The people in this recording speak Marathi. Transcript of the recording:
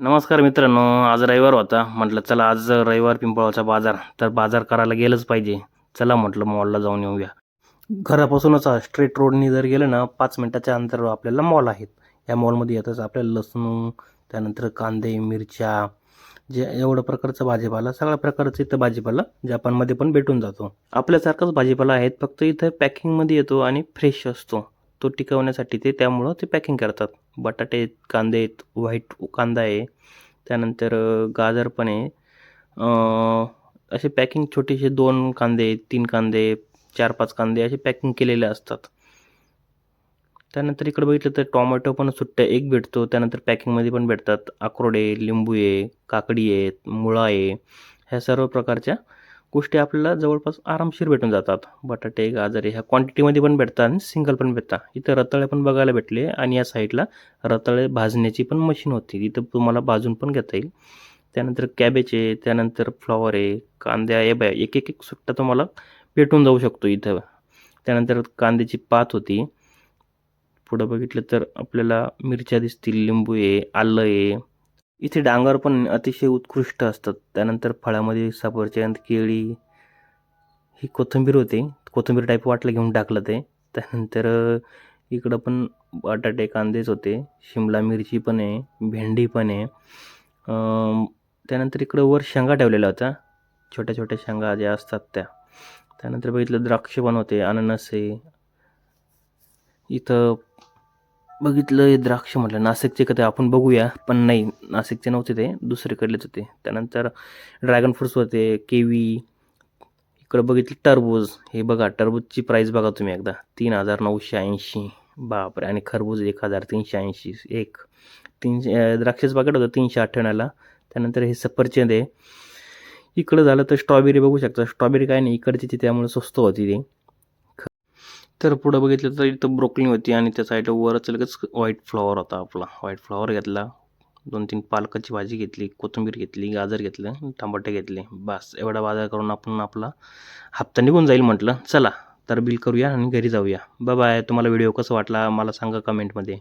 नमस्कार मित्रांनो, आज रविवार होता. म्हटलं चला आज रविवार पिंपळावरचा बाजार. तर बाजार करायला गेलंच पाहिजे. चला म्हटलं मॉलला जाऊन येऊया. घरापासूनच स्ट्रेट रोडनी जर गेलं ना 5 मिनिटाच्या अंतरावर आपल्याला मॉल आहेत. या मॉलमध्ये येतच आपल्याला लसूण, त्यानंतर कांदे, मिरच्या, जे एवढं प्रकारचा भाजीपाला, सगळ्या प्रकारचा इथं भाजीपाला जपानमध्ये पण भेटून जातो. आपल्यासारखाच भाजीपाला आहेत, फक्त इथं पॅकिंगमध्ये येतो आणि फ्रेश असतो. तो टिकवण्यासाठी त्यामुळं ते पॅकिंग करतात. बटाटे आहेत, कांदे आहेत, व्हाईट कांदा आहे, त्यानंतर गाजर पण आहे. असे पॅकिंग छोटेसे 2 कांदे, 3 कांदे, 4-5 कांदे असे पॅकिंग केलेले असतात. त्यानंतर इकडे बघितलं तर टोमॅटो पण सुट्ट्या एक भेटतो. त्यानंतर पॅकिंगमध्ये पण भेटतात. अक्रोड आहे, लिंबू आहे, काकडी आहे, मुळा आहे. ह्या सर्व प्रकारच्या गोष्टी आपल्याला जवळपास आरामशीर भेटून जातात. बटाटे, गाजर ह्या क्वांटिटीमध्ये पण भेटतात आणि सिंगल पण भेटतात. इथं रताळे पण बघायला भेटले आणि या साईडला रताळे भाजण्याची पण मशीन होती. इथं तुम्हाला भाजून पण घेता येईल. त्यानंतर कॅबेज आहे, त्यानंतर फ्लॉवर आहे, कांद्या हे बघा एक सुट्टा तुम्हाला भेटून जाऊ शकतो इथं. त्यानंतर कांद्याची पात होती. पुढं बघितलं तर आपल्याला मिरच्या दिसतील, लिंबू आहे, आलं आहे. इथे डांगर पण अतिशय उत्कृष्ट असतात. त्यानंतर फळामध्ये सफरचंद, केळी, ही कोथिंबीर होती. कोथिंबीर टाईप वाटलं घेऊन टाकलं ते. त्यानंतर इकडं पण बटाटे, कांदेच होते. शिमला मिरची पण आहे, भेंडी पण आहे. त्यानंतर इकडं वर शेंगा ठेवलेल्या होत्या. छोट्या-छोट्या शेंगा ज्या असतात त्या. त्यानंतर बघितलं द्राक्ष पण होते, अननस आहे. इथं बघितलं द्राक्ष म्हटलं नाशिकचे का ते आपण बघूया, पण नाही नाशिकचे नव्हते ते, दुसरीकडलेच होते. त्यानंतर ड्रॅगन फ्रूट्स होते, किवी. इकडं बघितलं टरबूज. हे बघा टरबूजची प्राईस बघा तुम्ही एकदा 3,980. बापरे! आणि खरबूज 1,380. एक 300 द्राक्षाचं पाकीट होतं 398ला. त्यानंतर हे सफरचंद आहे. इकडं झालं तर स्ट्रॉबेरी बघू शकता. स्ट्रॉबेरी काय नाही इकडची ती त्यामुळे स्वस्त होती ती. तर पुढं बघितलं तर इथं ब्रोकली होती आणि त्या साईडला वरच लगेच व्हाईट फ्लॉवर होता आपला. व्हाईट फ्लॉवर घेतला. 2-3 पालकाची भाजी घेतली, कोथिंबीर घेतली, गाजर घेतलं, टमाटे घेतले. बस एवढा बाजार करून आपण आपला हप्ता निघून जाईल म्हटलं. चला तर बिल करूया आणि घरी जाऊया. Bye bye. तुम्हाला व्हिडिओ कसा वाटला मला सांगा कमेंटमध्ये.